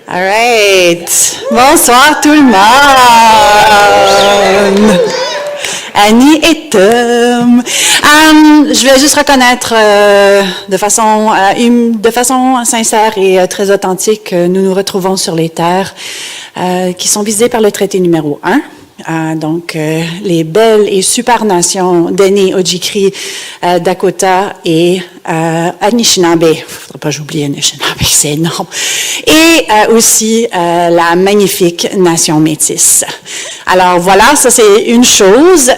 All right. Bonsoir tout le monde. Annie et Tom. Je vais juste reconnaître de façon sincère et très authentique que nous nous retrouvons sur les terres qui sont visées par le traité numéro 1. Donc, les belles et super nations Dene, Ojibwe, Dakota et Anishinaabe. Faudrait pas que j'oublie Anishinaabe, c'est énorme. Et aussi la magnifique nation métisse. Alors voilà, ça c'est une chose.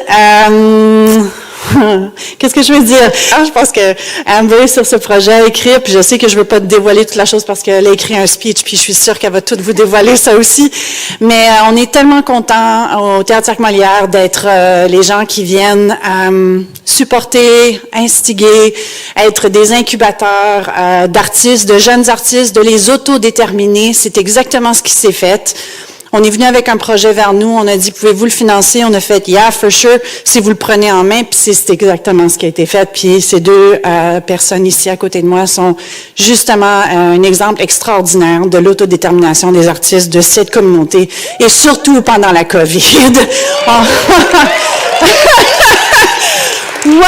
Qu'est-ce que je veux dire? Je pense que Amber, sur ce projet, a écrit, puis je sais que je ne veux pas te dévoiler toute la chose parce qu'elle a écrit un speech, puis je suis sûre qu'elle va tout vous dévoiler ça aussi. Mais on est tellement contents au Théâtre Cirque Molière d'être les gens qui viennent supporter, instiguer, être des incubateurs d'artistes, de jeunes artistes, de les autodéterminer. C'est exactement ce qui s'est fait. On est venu avec un projet vers nous, on a dit, pouvez-vous le financer? On a fait, yeah, for sure, si vous le prenez en main, puis c'est exactement ce qui a été fait. Puis ces deux personnes ici à côté de moi sont justement un exemple extraordinaire de l'autodétermination des artistes de cette communauté, et surtout pendant la COVID. Wow!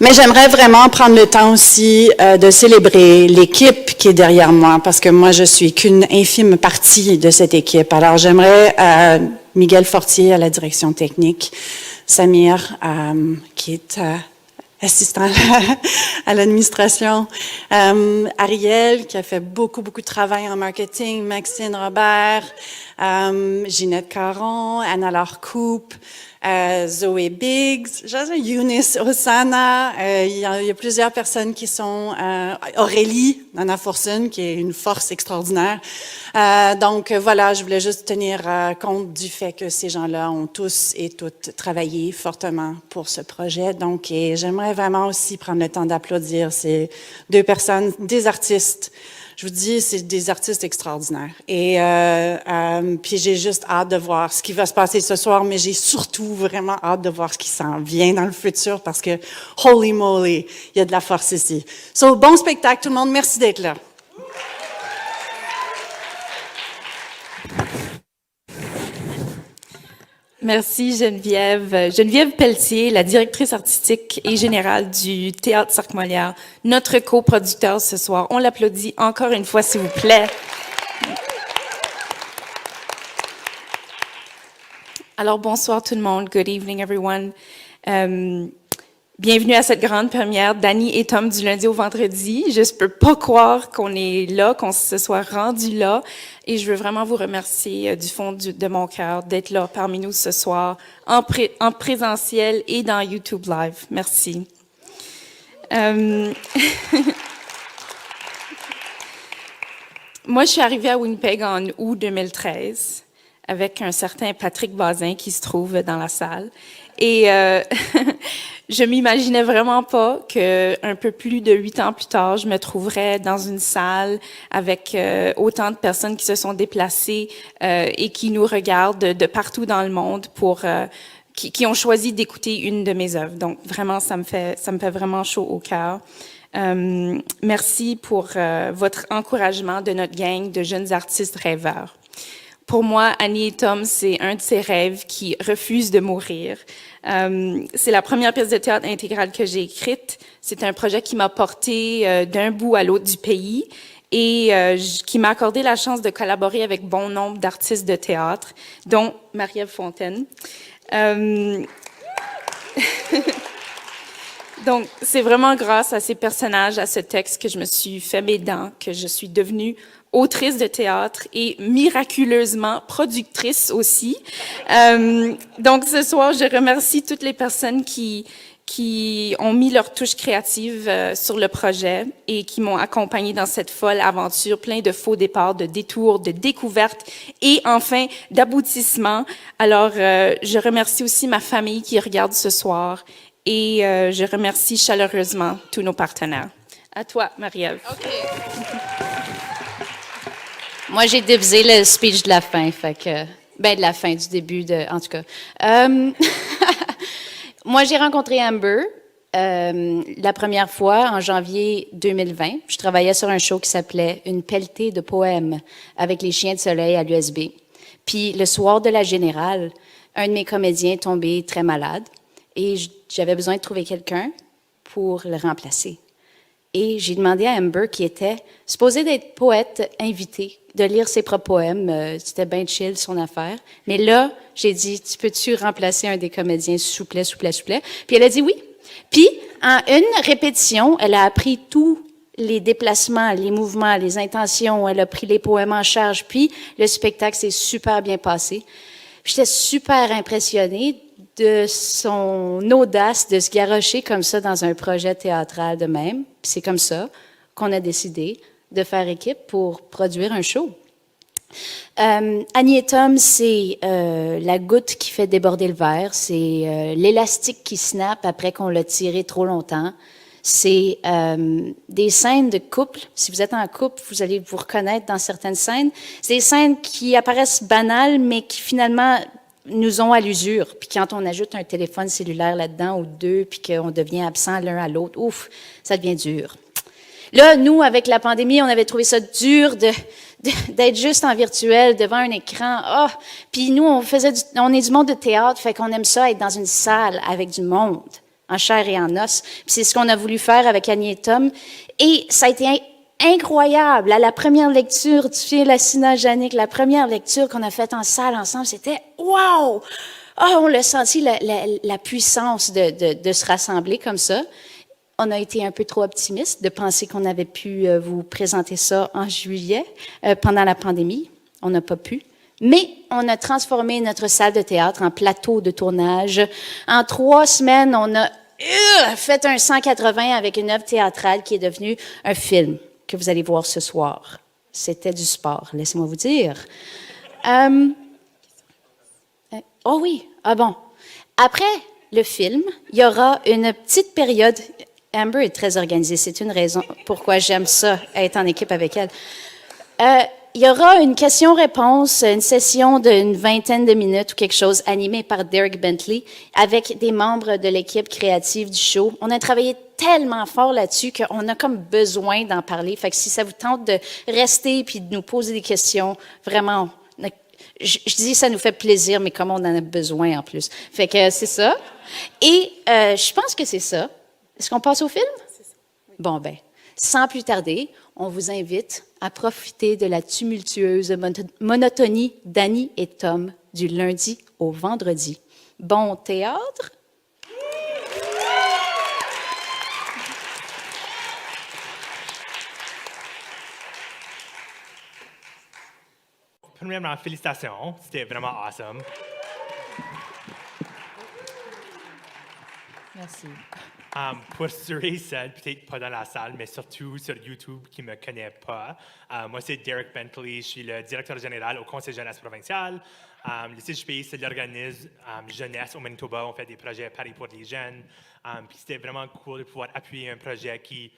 Mais j'aimerais vraiment prendre le temps aussi de célébrer l'équipe qui est derrière moi, parce que moi, je suis qu'une infime partie de cette équipe. Alors, j'aimerais Miguel Fortier à la direction technique, Samir, qui est assistant à l'administration, Ariel, qui a fait beaucoup de travail en marketing, Maxine Robert, Ginette Caron, Anna-Laure Coupe, Zoé Biggs, Eunice Osana, il y a plusieurs personnes qui sont, Aurélie, Nana Forson, qui est une force extraordinaire. Donc voilà, je voulais juste tenir compte du fait que ces gens-là ont tous et toutes travaillé fortement pour ce projet. Donc, et j'aimerais vraiment aussi prendre le temps d'applaudir ces deux personnes, des artistes. Je vous dis, c'est des artistes extraordinaires. Et puis j'ai juste hâte de voir ce qui va se passer ce soir, mais j'ai surtout vraiment hâte de voir ce qui s'en vient dans le futur parce que, holy moly, il y a de la force ici. So, bon spectacle tout le monde, merci d'être là. Merci Geneviève. Geneviève Pelletier, la directrice artistique et générale du Théâtre Cirque Molière, notre coproducteur ce soir. On l'applaudit encore une fois, s'il vous plaît. Alors, bonsoir tout le monde. Good evening, everyone. Bienvenue à cette grande première d'Annie et Tom du lundi au vendredi. Je ne peux pas croire qu'on est là, qu'on se soit rendu là. Et je veux vraiment vous remercier du fond de mon cœur d'être là parmi nous ce soir, en présentiel et dans YouTube Live. Merci. Moi, je suis arrivée à Winnipeg en août 2013 avec un certain Patrick Bazin qui se trouve dans la salle. Et je m'imaginais vraiment pas que un peu plus de 8 ans plus tard, je me trouverais dans une salle avec autant de personnes qui se sont déplacées et qui nous regardent de partout dans le monde pour qui ont choisi d'écouter une de mes œuvres. Donc vraiment, ça me fait vraiment chaud au cœur. Merci pour votre encouragement de notre gang de jeunes artistes rêveurs. Pour moi, Annie et Tom, c'est un de ces rêves qui refuse de mourir. C'est la première pièce de théâtre intégrale que j'ai écrite. C'est un projet qui m'a porté d'un bout à l'autre du pays et qui m'a accordé la chance de collaborer avec bon nombre d'artistes de théâtre, dont Marie-Ève Fontaine. Donc, c'est vraiment grâce à ces personnages, à ce texte que je me suis fait mes dents, que je suis devenue autrice de théâtre et miraculeusement productrice aussi. Donc, ce soir, je remercie toutes les personnes qui ont mis leur touche créative sur le projet et qui m'ont accompagnée dans cette folle aventure, plein de faux départs, de détours, de découvertes et enfin d'aboutissements. Alors, je remercie aussi ma famille qui regarde ce soir et je remercie chaleureusement tous nos partenaires. À toi, Marie-Ève. Okay. Moi, j'ai divisé le speech de la fin, fait que, de la fin, du début, en tout cas. Moi, j'ai rencontré Amber la première fois, en janvier 2020, je travaillais sur un show qui s'appelait « Une pelletée de poèmes » avec les Chiens de soleil à l'USB. Puis le soir de la générale, un de mes comédiens est tombé très malade et j'avais besoin de trouver quelqu'un pour le remplacer. Et j'ai demandé à Amber, qui était supposée d'être poète invitée, de lire ses propres poèmes. C'était bien chill, son affaire. Mais là, j'ai dit, tu peux-tu remplacer un des comédiens, s'il vous plaît, s'il vous plaît, s'il vous plaît? Puis elle a dit oui. Puis, en une répétition, elle a appris tous les déplacements, les mouvements, les intentions. Elle a pris les poèmes en charge. Puis, le spectacle s'est super bien passé. J'étais super impressionnée de son audace de se garrocher comme ça dans un projet théâtral de même. Puis c'est comme ça qu'on a décidé de faire équipe pour produire un show. Annie et Tom, c'est la goutte qui fait déborder le verre, c'est l'élastique qui snap après qu'on l'a tiré trop longtemps. C'est des scènes de couple. Si vous êtes en couple, vous allez vous reconnaître dans certaines scènes. C'est des scènes qui apparaissent banales, mais qui finalement nous ont à l'usure. Puis quand on ajoute un téléphone cellulaire là-dedans ou deux, puis qu'on devient absent l'un à l'autre, ouf, ça devient dur. Là, nous, avec la pandémie, on avait trouvé ça dur d'être juste en virtuel devant un écran. Ah, puis nous, on est du monde de théâtre, fait qu'on aime ça être dans une salle avec du monde, en chair et en os. Puis c'est ce qu'on a voulu faire avec Annie et Tom. Et ça a été incroyable. À la première lecture, tu sais, la Sina Jannick, la première lecture qu'on a faite en salle ensemble, c'était wow! Ah, on l'a senti, la puissance de se rassembler comme ça. On a été un peu trop optimiste de penser qu'on avait pu vous présenter ça en juillet pendant la pandémie. On n'a pas pu. Mais on a transformé notre salle de théâtre en plateau de tournage. En 3 semaines, on a fait un 180 avec une œuvre théâtrale qui est devenue un film que vous allez voir ce soir. C'était du sport, laissez-moi vous dire. Oh oui, ah bon. Après le film, il y aura une petite période. Amber est très organisée, c'est une raison pourquoi j'aime ça, être en équipe avec elle. Il y aura une question-réponse, une session d'une 20aine de minutes ou quelque chose animée par Derek Bentley avec des membres de l'équipe créative du show. On a travaillé tellement fort là-dessus qu'on a comme besoin d'en parler. Fait que si ça vous tente de rester puis de nous poser des questions, vraiment, je dis ça nous fait plaisir, mais comme on en a besoin en plus. Fait que c'est ça. Et je pense que c'est ça. Est-ce qu'on passe au film? C'est ça. Oui. Bon, ben, sans plus tarder, on vous invite à profiter de la tumultueuse monotonie d'Annie et Tom du lundi au vendredi. Bon théâtre? Premièrement, félicitations, c'était vraiment awesome. Merci. Pour ceux et celles, peut-être pas dans la salle, mais surtout sur YouTube, qui ne me connaissent pas, moi, c'est Derek Bentley. Je suis le directeur général au Conseil jeunesse provincial. Le CJP, c'est l'organisme jeunesse au Manitoba. On fait des projets Paris pour les jeunes. Puis c'était vraiment cool de pouvoir appuyer un projet qui,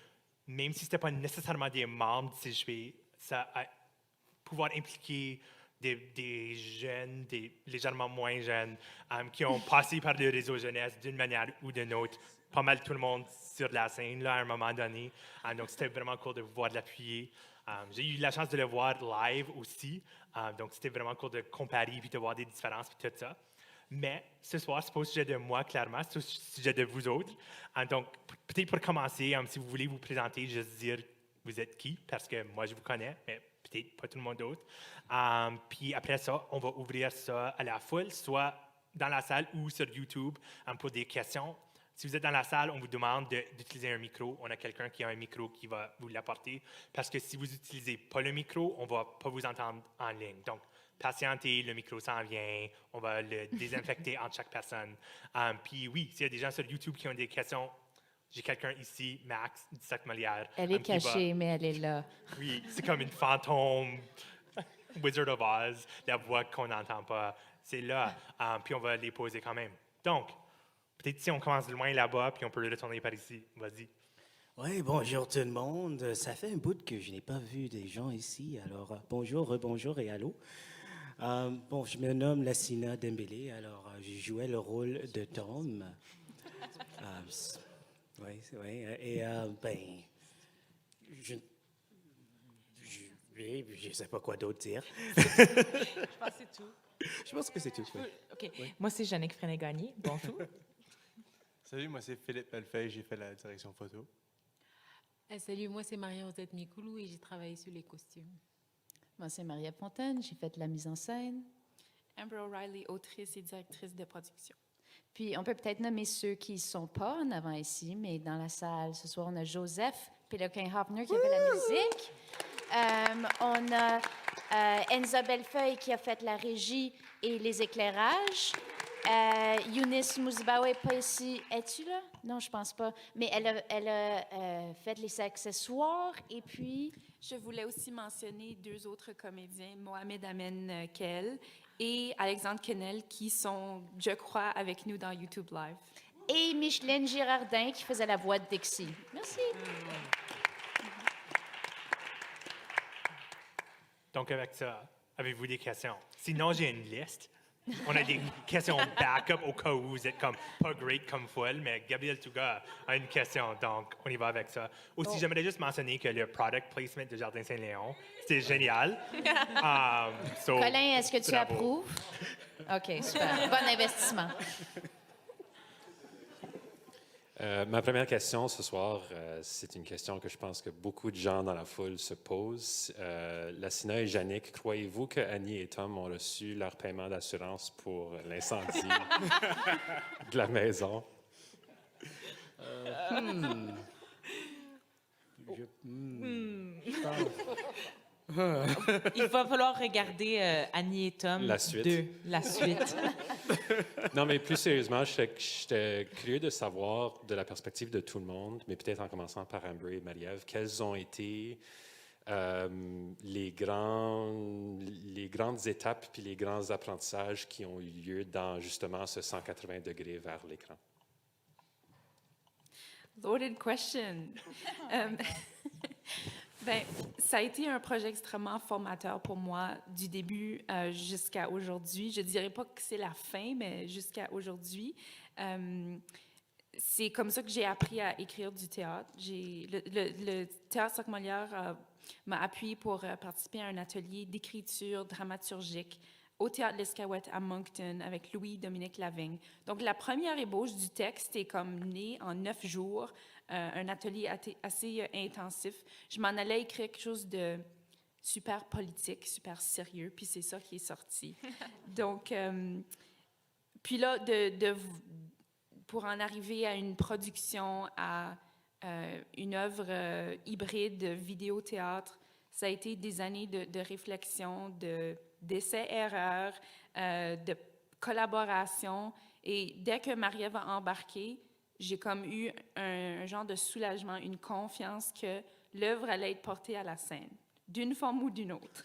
même si ce n'était pas nécessairement des membres du CJP, ça a pouvoir impliquer des jeunes, des légèrement moins jeunes, qui ont passé par le réseau jeunesse d'une manière ou d'une autre. Pas mal tout le monde sur la scène là, à un moment donné. Donc, c'était vraiment cool de pouvoir l'appuyer. J'ai eu la chance de le voir live aussi. Donc, c'était vraiment cool de comparer puis de voir des différences puis tout ça. Mais ce soir, ce n'est pas au sujet de moi, clairement, c'est au sujet de vous autres. Donc, peut-être pour commencer, si vous voulez vous présenter, juste dire vous êtes qui, parce que moi, je vous connais, mais peut-être pas tout le monde d'autre. Puis après ça, on va ouvrir ça à la foule, soit dans la salle ou sur YouTube pour des questions. Si vous êtes dans la salle, on vous demande d'utiliser un micro. On a quelqu'un qui a un micro qui va vous l'apporter. Parce que si vous n'utilisez pas le micro, on ne va pas vous entendre en ligne. Donc, patientez, le micro s'en vient. On va le désinfecter entre chaque personne. Puis oui, s'il y a des gens sur YouTube qui ont des questions, j'ai quelqu'un ici, Max, du Sac Molière. Elle est cachée, mais elle est là. Oui, c'est comme une fantôme, Wizard of Oz, la voix qu'on n'entend pas. C'est là. Puis on va les poser quand même. Donc, peut-être si on commence de loin là-bas, puis on peut retourner par ici. Vas-y. Oui, bonjour tout le monde. Ça fait un bout que je n'ai pas vu des gens ici. Alors, bonjour, rebonjour et allô. Bon, je me nomme Lassina Dembélé. Alors, je jouais le rôle de Tom. Oui, c'est vrai. Et, ben, je je sais pas quoi d'autre dire. Je pense que c'est tout. Je pense que c'est tout. Oui. OK. Moi, c'est Jannick Fréné-Gagné. Bonjour. Salut, moi c'est Philippe Bellefeuille, j'ai fait la direction photo. Salut, moi c'est Marie-Rosette Mikoulou et j'ai travaillé sur les costumes. Moi, c'est Maria Fontaine, j'ai fait la mise en scène. Amber O'Reilly, autrice et directrice de production. Puis, on peut peut-être nommer ceux qui ne sont pas en avant ici, mais dans la salle, ce soir, on a Joseph Péloquin-Hoffner qui a fait la musique. On a Enza Bellefeuille qui a fait la régie et les éclairages. Eunice Mouzbaou n'est pas ici. Es-tu là? Non, je pense pas. Mais elle a fait les accessoires et puis... Je voulais aussi mentionner deux autres comédiens, Mohamed Amen Kel et Alexandre Kennel, qui sont, je crois, avec nous dans YouTube Live. Et Micheline Girardin qui faisait la voix de Dixie. Merci. Donc, avec ça, avez-vous des questions? Sinon, j'ai une liste. On a des questions backup au cas où vous êtes comme pas great comme folle, mais Gabriel Touga a une question, donc on y va avec ça. Aussi, j'aimerais juste mentionner que le product placement de Jardin Saint-Léon, c'était génial. Colin, est-ce que tu bravo. approuves? OK, super. Bon investissement. Ma première question ce soir, c'est une question que je pense que beaucoup de gens dans la foule se posent. Lassina et Jannick, croyez-vous que Annie et Tom ont reçu leur paiement d'assurance pour l'incendie de la maison? Il va falloir regarder Annie et Tom La suite. 2, la suite. Non, mais plus sérieusement, j'étais curieux de savoir, de la perspective de tout le monde, mais peut-être en commençant par Amber et Marie-Ève, quelles ont été les grandes étapes puis les grands apprentissages qui ont eu lieu dans justement ce 180 degrés vers l'écran? Loaded question. Ben, ça a été un projet extrêmement formateur pour moi du début jusqu'à aujourd'hui. Je dirais pas que c'est la fin, mais jusqu'à aujourd'hui. C'est comme ça que j'ai appris à écrire du théâtre. Le Théâtre Sac-Molière m'a appuyé pour participer à un atelier d'écriture dramaturgique au Théâtre L'Escaouette à Moncton avec Louis-Dominique Lavigne. Donc, la première ébauche du texte est comme née en 9 jours, un atelier assez intensif. Je m'en allais écrire quelque chose de super politique, super sérieux, puis c'est ça qui est sorti. Donc, puis là, pour en arriver à une production, à une œuvre hybride vidéo-théâtre, ça a été des années de réflexion, d'essais-erreurs, de collaboration. Et dès que Marie-Ève a embarqué, j'ai comme eu un genre de soulagement, une confiance que l'œuvre allait être portée à la scène, d'une forme ou d'une autre.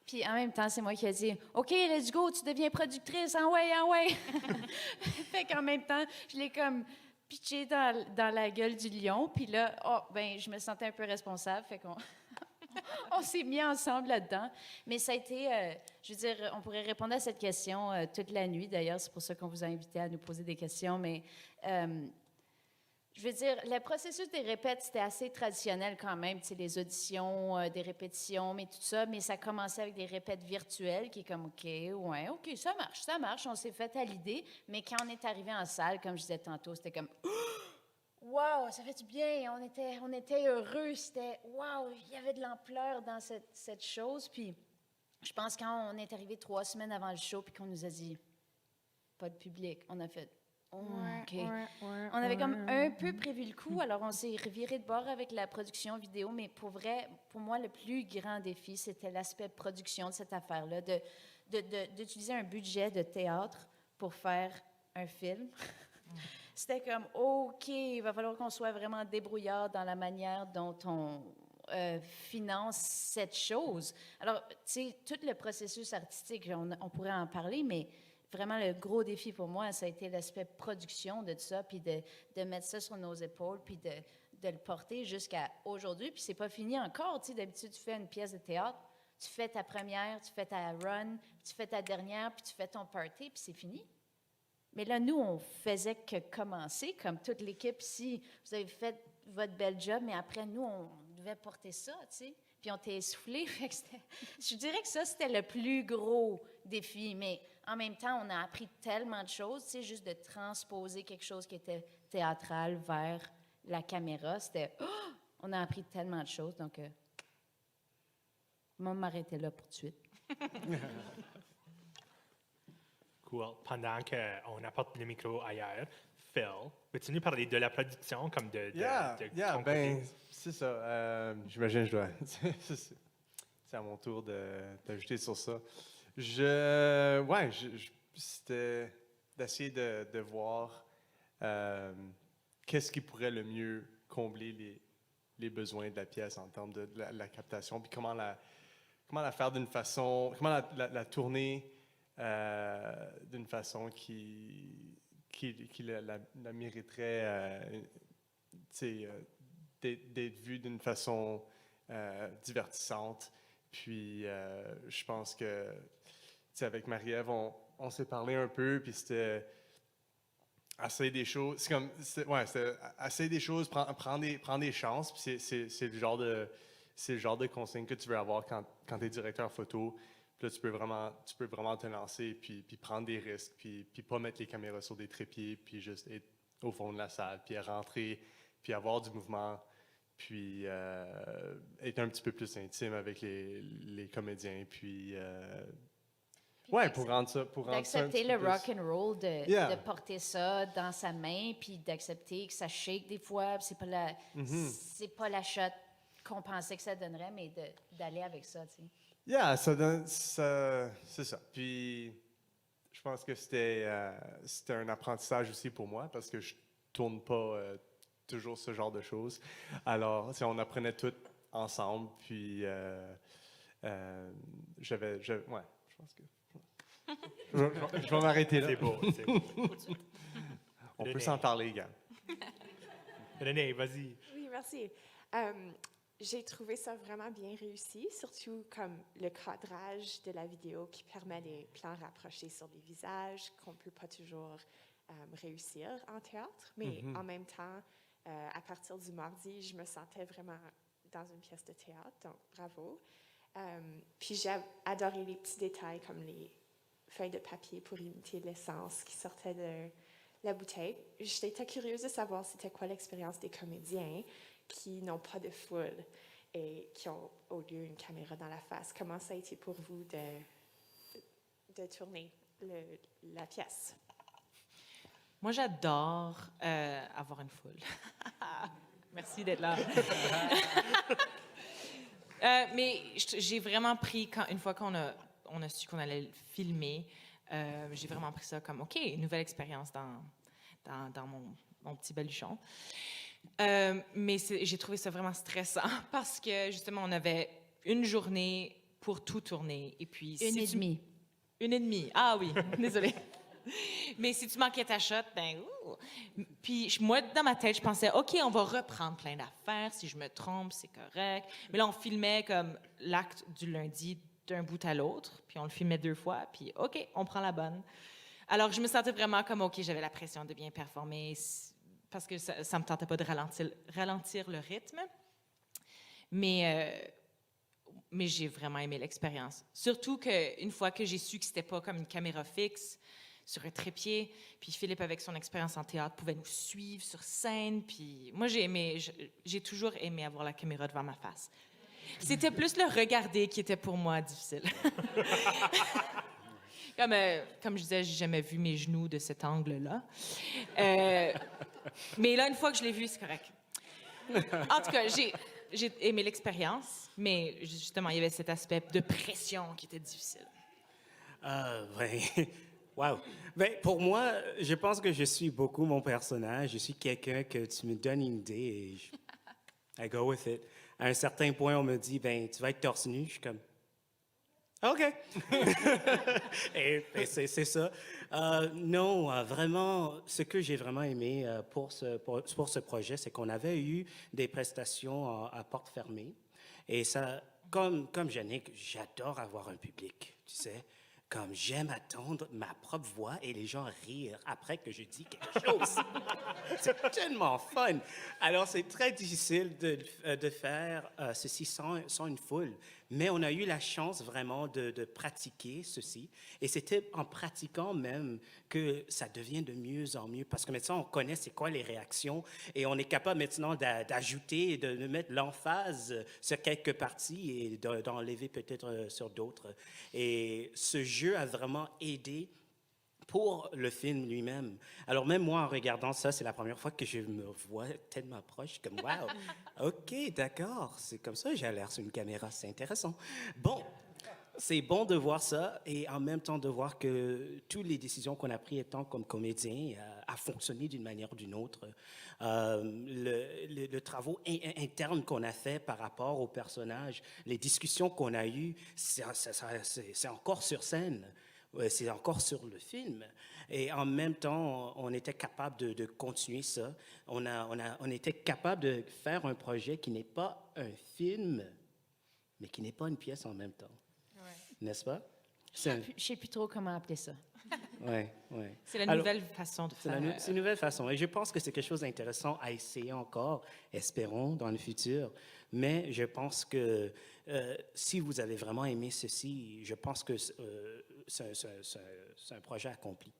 Puis en même temps, c'est moi qui ai dit « OK, let's go, tu deviens productrice, ah ouais, ah ouais! » Fait qu'en même temps, je l'ai comme pitché dans la gueule du lion. Puis là, je me sentais un peu responsable. Fait qu'on on s'est mis ensemble là-dedans. Mais ça a été, je veux dire, on pourrait répondre à cette question toute la nuit. D'ailleurs, c'est pour ça qu'on vous a invité à nous poser des questions. Mais je veux dire, le processus des répètes, c'était assez traditionnel quand même. Tu sais, les auditions, des répétitions, mais tout ça. Mais ça a commencé avec des répètes virtuelles qui est comme, OK, ouais, OK, ça marche. On s'est fait à l'idée. Mais quand on est arrivé en salle, comme je disais tantôt, c'était comme... Wow, ça fait du bien, on était heureux, c'était wow, il y avait de l'ampleur dans cette chose. Puis je pense quand on est arrivé 3 semaines avant le show puis qu'on nous a dit pas de public, on a fait OK. On avait comme un peu prévu le coup, alors on s'est reviré de bord avec la production vidéo, mais pour vrai, pour moi, le plus grand défi, c'était l'aspect production de cette affaire-là, d'utiliser un budget de théâtre pour faire un film. C'était comme, OK, il va falloir qu'on soit vraiment débrouillard dans la manière dont on finance cette chose. Alors, tu sais, tout le processus artistique, on pourrait en parler, mais vraiment, le gros défi pour moi, ça a été l'aspect production de tout ça, puis de mettre ça sur nos épaules, puis de le porter jusqu'à aujourd'hui. Puis c'est pas fini encore, tu sais, d'habitude, tu fais une pièce de théâtre, tu fais ta première, tu fais ta run, tu fais ta dernière, puis tu fais ton party, puis c'est fini. Mais là, nous, on faisait que commencer, comme toute l'équipe ici. Vous avez fait votre bel job, mais après, nous, on devait porter ça, tu sais. Puis on t'est essoufflé. Fait que je dirais que ça, c'était le plus gros défi. Mais en même temps, on a appris tellement de choses, tu sais, juste de transposer quelque chose qui était théâtral vers la caméra. C'était... Oh! On a appris tellement de choses, donc... moi, m'arrêter là pour tout de suite. Cool. Pendant qu'on apporte le micro ailleurs, Phil, veux-tu nous parler de la production comme de ton ben, côté? c'est ça. J'imagine que je dois. C'est à mon tour d'ajouter sur ça. C'était d'essayer de voir qu'est-ce qui pourrait le mieux combler les besoins de la pièce en termes de la captation, puis comment la faire d'une façon, comment la tourner d'une façon qui la mériterait d'être vue d'une façon divertissante. Puis je pense que avec Marie-Ève, on s'est parlé un peu, puis c'était essayer des choses. C'est essayer des choses, prendre des chances. Puis c'est le genre de consigne que tu veux avoir quand tu es directeur photo. Puis là, tu peux vraiment te lancer, puis prendre des risques, puis pas mettre les caméras sur des trépieds, puis juste être au fond de la salle, puis rentrer, puis avoir du mouvement, puis être un petit peu plus intime avec les comédiens, puis pour rendre ça. D'accepter le rock and roll, de porter ça dans sa main, puis d'accepter que ça shake des fois. C'est pas la shot qu'on pensait que ça donnerait, mais d'aller avec ça, tu sais. Yeah, c'est ça. Puis, je pense que c'était un apprentissage aussi pour moi parce que je tourne pas toujours ce genre de choses. Alors, on apprenait tout ensemble. Puis, je pense que je vais m'arrêter là. C'est beau, c'est beau. On peut s'en parler, Gab. Renée, vas-y. Oui, merci. J'ai trouvé ça vraiment bien réussi, surtout comme le cadrage de la vidéo qui permet des plans rapprochés sur des visages qu'on ne peut pas toujours réussir en théâtre. Mais en même temps, à partir du mardi, je me sentais vraiment dans une pièce de théâtre, donc bravo. Puis j'ai adoré les petits détails comme les feuilles de papier pour imiter l'essence qui sortait de la bouteille. J'étais très curieuse de savoir c'était quoi l'expérience des comédiens qui n'ont pas de foule et qui ont au lieu une caméra dans la face. Comment ça a été pour vous de tourner la pièce? Moi, j'adore avoir une foule. Merci d'être là. Mais j'ai vraiment pris, une fois qu'on a su qu'on allait le filmer, j'ai vraiment pris ça comme, OK, une nouvelle expérience dans mon petit baluchon. Mais j'ai trouvé ça vraiment stressant parce que, justement, on avait une journée pour tout tourner. Et puis, Une et demie. Une et demie. Ah oui, désolée. Mais si tu manquais ta shot, ben... Puis moi, dans ma tête, je pensais, OK, on va reprendre plein d'affaires. Si je me trompe, c'est correct. Mais là, on filmait comme l'acte du lundi d'un bout à l'autre. Puis on le filmait 2 fois. Puis OK, on prend la bonne. Alors, je me sentais vraiment comme, OK, j'avais la pression de bien performer parce que ça ne me tentait pas de ralentir le rythme. Mais j'ai vraiment aimé l'expérience. Surtout qu'une fois que j'ai su que c'était pas comme une caméra fixe sur un trépied, puis Philippe, avec son expérience en théâtre, pouvait nous suivre sur scène. Puis moi, j'ai toujours aimé avoir la caméra devant ma face. C'était plus le regarder qui était pour moi difficile. Comme je disais, j'ai jamais vu mes genoux de cet angle-là. Mais là, une fois que je l'ai vu, c'est correct. En tout cas, j'ai aimé l'expérience, mais justement, il y avait cet aspect de pression qui était difficile. Wow. Ben, pour moi, je pense que je suis beaucoup mon personnage. Je suis quelqu'un que tu me donnes une idée et I go with it. À un certain point, on me dit, ben, tu vas être torse nu. Je suis comme, OK. et c'est ça. Non, vraiment, ce que j'ai vraiment aimé pour ce projet, c'est qu'on avait eu des prestations à porte fermée. Et ça, comme Yannick, j'adore avoir un public, tu sais. comme j'aime attendre ma propre voix et les gens rire après que je dis quelque chose. C'est tellement fun. Alors, c'est très difficile de faire ceci sans une foule, mais on a eu la chance vraiment de pratiquer ceci. Et c'était en pratiquant même que ça devient de mieux en mieux, parce que maintenant, on connaît c'est quoi les réactions et on est capable maintenant d'ajouter et de mettre l'emphase sur quelques parties et d'enlever peut-être sur d'autres. Et ce jeu a vraiment aidé pour le film lui-même. Alors même moi, en regardant ça, c'est la première fois que je me vois tellement proche, comme « Wow, OK, d'accord, c'est comme ça, j'ai l'air sur une caméra, c'est intéressant. » Bon, c'est bon de voir ça et en même temps de voir que toutes les décisions qu'on a prises étant comme comédien a fonctionné d'une manière ou d'une autre. Le travaux interne qu'on a fait par rapport aux personnages, les discussions qu'on a eues, c'est encore sur scène. C'est encore sur le film. Et en même temps, on était capable de continuer ça. On était capable de faire un projet qui n'est pas un film, mais qui n'est pas une pièce en même temps. N'est-ce pas? Je ne sais plus trop comment appeler ça. Oui. C'est la nouvelle façon de faire. C'est une nouvelle façon. Et je pense que c'est quelque chose d'intéressant à essayer encore, espérons, dans le futur. Mais je pense que si vous avez vraiment aimé ceci, je pense que c'est un projet accompli.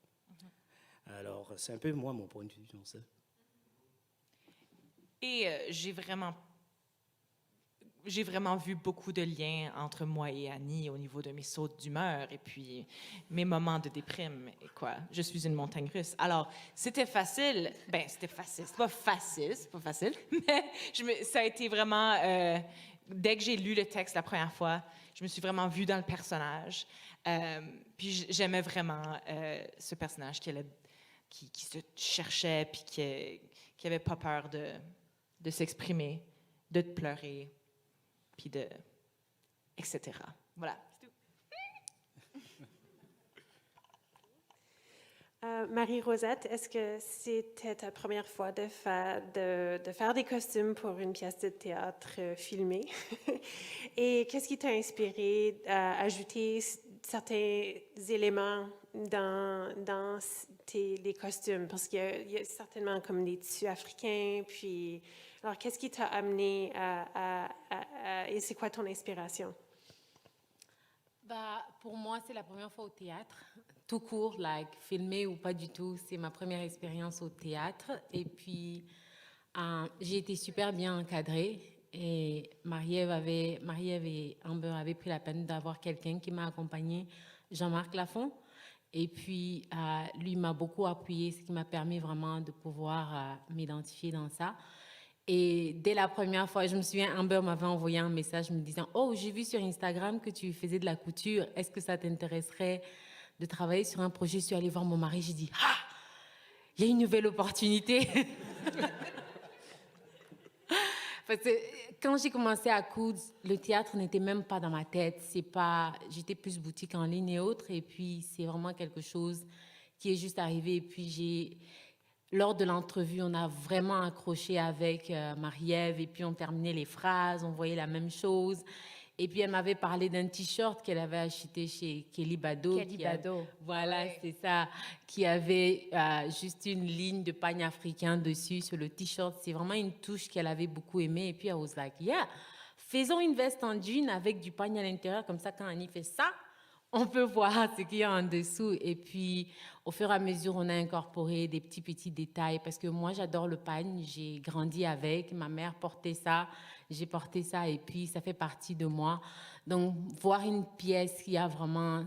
Alors, c'est un peu, moi, mon point de vue sur ça. Et j'ai vraiment vu beaucoup de liens entre moi et Annie au niveau de mes sauts d'humeur et puis mes moments de déprime. Et quoi, je suis une montagne russe. Alors, c'était facile. C'était facile. C'est pas facile, mais ça a été vraiment... dès que j'ai lu le texte la première fois, je me suis vraiment vue dans le personnage. Puis j'aimais vraiment ce personnage qui se cherchait puis qui avait pas peur de s'exprimer, de pleurer, puis etc. Voilà, c'est tout. Marie-Rosette, est-ce que c'était ta première fois de faire des costumes pour une pièce de théâtre filmée? Et qu'est-ce qui t'a inspiré à ajouter certains éléments dans les costumes? Parce qu'il y a certainement comme des tissus africains, puis... Alors, qu'est-ce qui t'a amené et c'est quoi ton inspiration? Pour moi, c'est la première fois au théâtre. Tout court, filmé ou pas du tout, c'est ma première expérience au théâtre. Et puis, j'ai été super bien encadrée. Et Marie-Ève et Amber avaient pris la peine d'avoir quelqu'un qui m'a accompagnée, Jean-Marc Lafont. Et puis, lui m'a beaucoup appuyé, ce qui m'a permis vraiment de pouvoir m'identifier dans ça. Et dès la première fois, je me souviens, Amber m'avait envoyé un message me disant « Oh, j'ai vu sur Instagram que tu faisais de la couture. Est-ce que ça t'intéresserait de travailler sur un projet ?» Je suis allée voir mon mari, j'ai dit « Ah, il y a une nouvelle opportunité. » Parce que quand j'ai commencé à coudre, le théâtre n'était même pas dans ma tête. J'étais plus boutique en ligne et autres. Et puis, c'est vraiment quelque chose qui est juste arrivé. Et puis, lors de l'entrevue, on a vraiment accroché avec Marie-Ève et puis on terminait les phrases, on voyait la même chose. Et puis elle m'avait parlé d'un t-shirt qu'elle avait acheté chez Kelly Bado. Voilà, ouais. C'est ça, qui avait juste une ligne de pagne africain dessus sur le t-shirt. C'est vraiment une touche qu'elle avait beaucoup aimée. Et puis elle was like, yeah, faisons une veste en jean avec du pagne à l'intérieur, comme ça quand Annie fait ça, on peut voir ce qu'il y a en dessous. Et puis, au fur et à mesure, on a incorporé des petits détails. Parce que moi, j'adore le pagne. J'ai grandi avec. Ma mère portait ça. J'ai porté ça. Et puis, ça fait partie de moi. Donc, voir une pièce qui a vraiment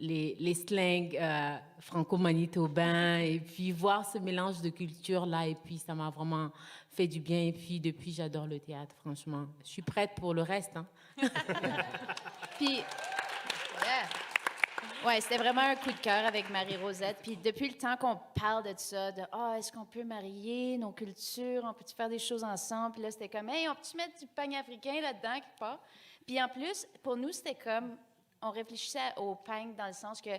les slangs franco-manitobains. Et puis, voir ce mélange de culture-là. Et puis, ça m'a vraiment fait du bien. Et puis, depuis, j'adore le théâtre, franchement. Je suis prête pour le reste. Hein. Puis... Ouais, c'était vraiment un coup de cœur avec Marie-Rosette. Puis depuis le temps qu'on parle de ça, est-ce qu'on peut marier nos cultures, on peut-tu faire des choses ensemble? Puis là, c'était comme, hey, on peut-tu mettre du pagne africain là-dedans quelque part? Puis en plus, pour nous, c'était comme, on réfléchissait au pagne dans le sens que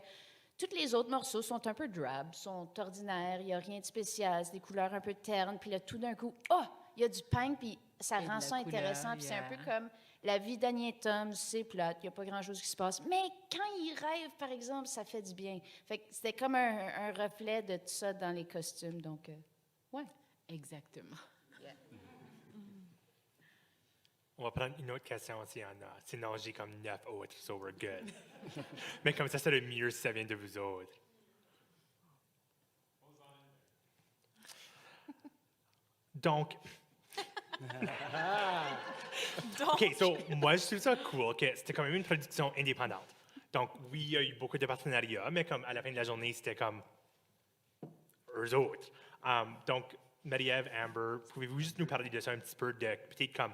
tous les autres morceaux sont un peu drab, sont ordinaires, il n'y a rien de spécial, c'est des couleurs un peu ternes. Puis là, tout d'un coup, il y a du pagne, puis ça Et de rend la ça intéressant. Puis c'est un peu couleur, comme la vie d'Annie Tom, c'est plate, il n'y a pas grand-chose qui se passe. Mais quand il rêve, par exemple, ça fait du bien. Fait que c'était comme un reflet de tout ça dans les costumes. Donc, ouais. Exactement. On va prendre une autre question s'il y en a. Sinon, j'ai comme 9 autres, so we're good. Mais comme ça, c'est le mieux si ça vient de vous autres. Donc, OK, so, moi, je trouve ça cool que c'était quand même une production indépendante. Donc, oui, il y a eu beaucoup de partenariats, mais comme à la fin de la journée, c'était comme eux autres. Donc, Marie-Ève, Amber, pouvez-vous juste nous parler de ça un petit peu, de peut-être comme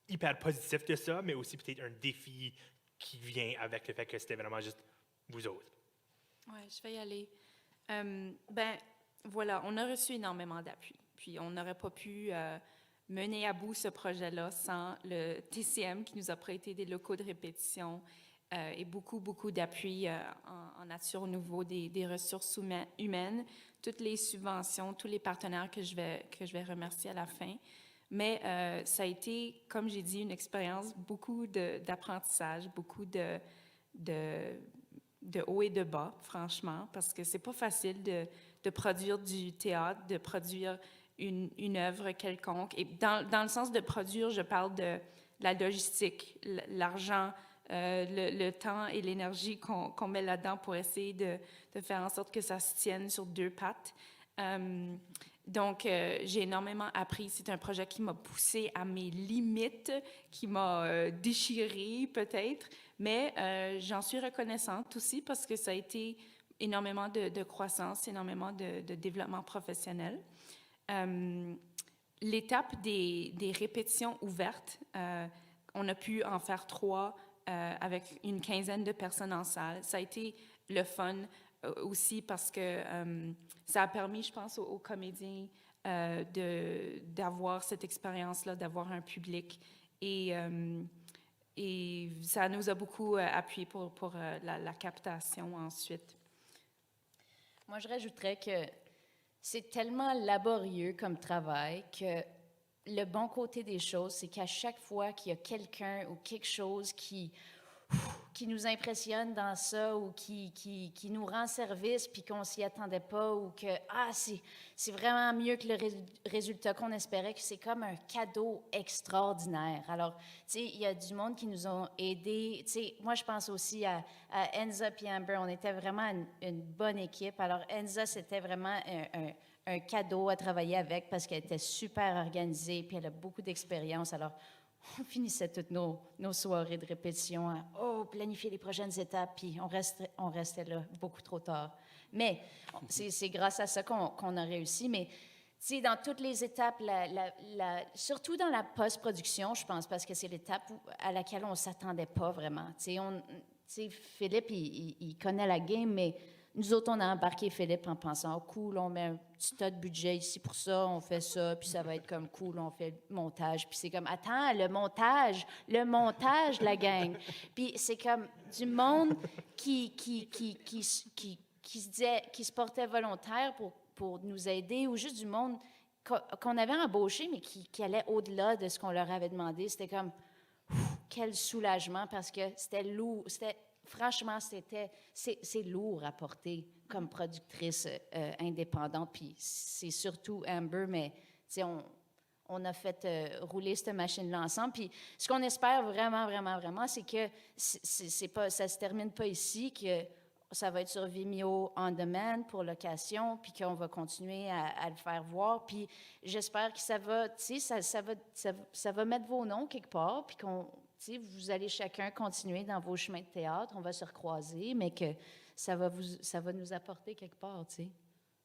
hyper positif de ça, mais aussi peut-être un défi qui vient avec le fait que c'était vraiment juste vous autres? Oui, je vais y aller. Ben, voilà, on a reçu énormément d'appui. Puis, on n'aurait pas pu mener à bout ce projet-là sans le TCM qui nous a prêté des locaux de répétition et beaucoup d'appui en nature au niveau des ressources humaines, toutes les subventions, tous les partenaires que je vais remercier à la fin. Mais ça a été, comme j'ai dit, une expérience, beaucoup d'apprentissage, beaucoup de haut et de bas, franchement, parce que c'est pas facile de produire du théâtre, de produire une œuvre quelconque. Et dans le sens de produire, je parle de la logistique, l'argent, le temps et l'énergie qu'on met là-dedans pour essayer de faire en sorte que ça se tienne sur deux pattes. Donc, j'ai énormément appris. C'est un projet qui m'a poussé à mes limites, qui m'a déchirée peut-être, mais j'en suis reconnaissante aussi parce que ça a été énormément de croissance, énormément de développement professionnel. L'étape des répétitions ouvertes, on a pu en faire 3 avec une quinzaine de personnes en salle. Ça a été le fun aussi parce que ça a permis, je pense, aux comédiens d'avoir cette expérience-là, d'avoir un public. Et ça nous a beaucoup appuyé pour la captation ensuite. Moi, je rajouterais que c'est tellement laborieux comme travail que le bon côté des choses, c'est qu'à chaque fois qu'il y a quelqu'un ou quelque chose qui nous impressionne dans ça ou qui nous rend service puis qu'on s'y attendait pas ou que c'est vraiment mieux que le résultat qu'on espérait, que c'est comme un cadeau extraordinaire. Alors, tu sais, il y a du monde qui nous ont aidés. Tu sais, moi, je pense aussi à Enza et Amber. On était vraiment une bonne équipe. Alors, Enza, c'était vraiment un cadeau à travailler avec parce qu'elle était super organisée puis elle a beaucoup d'expérience. Alors, on finissait toutes nos soirées de répétition à planifier les prochaines étapes, puis on restait là beaucoup trop tard. Mais c'est grâce à ça qu'on a réussi. Mais tu sais, dans toutes les étapes, surtout dans la post-production, je pense, parce que c'est l'étape à laquelle on ne s'attendait pas vraiment. Tu sais, Philippe, il connaît la game, mais nous autres, on a embarqué Philippe en pensant, cool, on met un petit tas de budget ici pour ça, on fait ça, puis ça va être comme cool, on fait le montage. Puis c'est comme, attends, le montage, la gang. Puis c'est comme du monde qui se portait volontaire pour nous aider, ou juste du monde qu'on avait embauché, mais qui allait au-delà de ce qu'on leur avait demandé. C'était comme, quel soulagement, parce que c'était lourd, franchement, c'est lourd à porter comme productrice indépendante. Puis c'est surtout Amber, mais on a fait rouler cette machine-là ensemble. Puis ce qu'on espère vraiment, c'est que ça se termine pas ici, que ça va être sur Vimeo On Demand pour location, puis qu'on va continuer à le faire voir. Puis j'espère que ça va, tu sais, ça va mettre vos noms quelque part, puis vous allez chacun continuer dans vos chemins de théâtre, on va se recroiser, mais que ça va nous apporter quelque part, tu sais.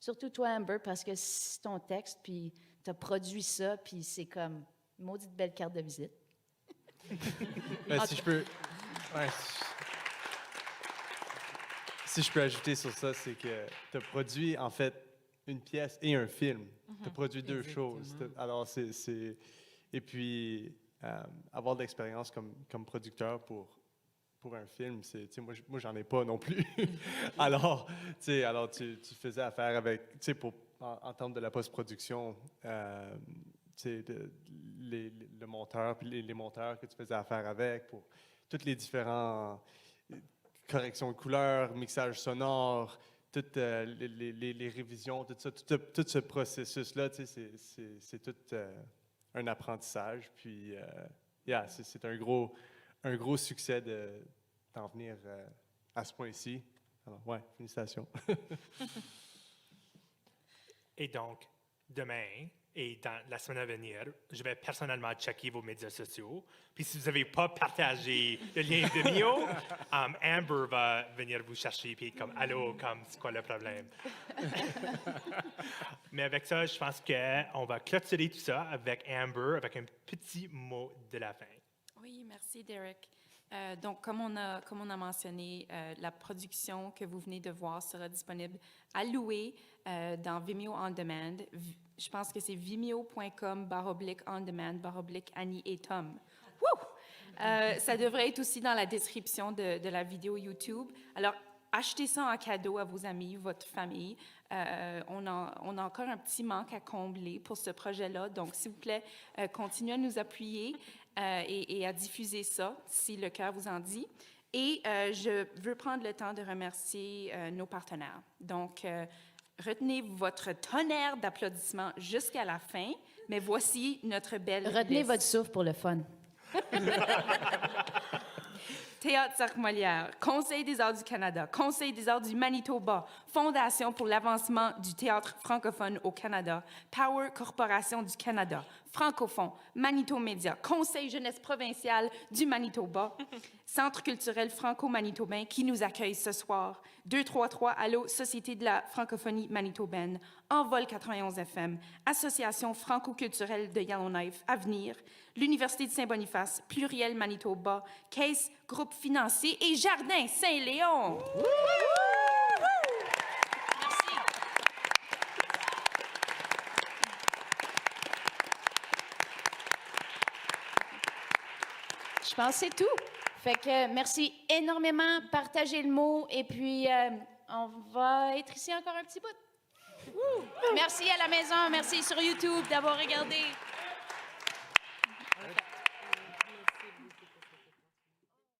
Surtout toi, Amber, parce que c'est ton texte, puis tu as produit ça, puis c'est comme une maudite belle carte de visite. Si je peux... Ouais, si je peux ajouter sur ça, c'est que tu as produit, en fait, une pièce et un film. Tu as produit deux choses. Alors, Et puis... avoir de l'expérience comme producteur pour un film, moi j'en ai pas non plus. alors tu faisais affaire avec, en termes de la post-production, sais, le monteur, puis les monteurs que tu faisais affaire avec, pour toutes les différents corrections de couleurs, mixage sonore, toutes les révisions, tout ça, tout ce processus-là, tu sais, c'est tout un apprentissage. Puis, yeah, c'est un gros succès d'en venir à ce point-ci. Alors, ouais, félicitations. Et donc, demain et dans la semaine à venir, je vais personnellement checker vos médias sociaux. Puis si vous n'avez pas partagé le lien Vimeo, Amber va venir vous chercher puis comme « Allô, comme c'est quoi le problème? » Mais avec ça, je pense qu'on va clôturer tout ça avec Amber, avec un petit mot de la fin. Oui, merci, Derek. Donc, comme on a mentionné, la production que vous venez de voir sera disponible à louer dans Vimeo On Demand. Je pense que c'est vimeo.com/on-demand/Annie et Tom. Wouh! Ça devrait être aussi dans la description de la vidéo YouTube. Alors, achetez ça en cadeau à vos amis, votre famille. On a encore un petit manque à combler pour ce projet-là. Donc, s'il vous plaît, continuez à nous appuyer et à diffuser ça, si le cœur vous en dit. Et je veux prendre le temps de remercier nos partenaires. Donc, retenez votre tonnerre d'applaudissements jusqu'à la fin, mais voici notre belle Retenez liste. votre souffle pour le fun. Théâtre Cirque Molière, Conseil des arts du Canada, Conseil des arts du Manitoba, Fondation pour l'avancement du théâtre francophone au Canada, Power Corporation du Canada, Francophone, Manito Média, Conseil jeunesse provincial du Manitoba, Centre culturel franco-manitobain qui nous accueille ce soir, 233 Allô, Société de la francophonie manitobaine, Envol 91 FM, Association franco-culturelle de Yellowknife, Avenir, l'Université de Saint-Boniface, Pluriel Manitoba, Case, Groupe financier et Jardin Saint-Léon. Merci. Je pense que c'est tout. Fait que merci énormément. Partagez le mot et puis on va être ici encore un petit bout. Merci à la maison, merci sur YouTube d'avoir regardé.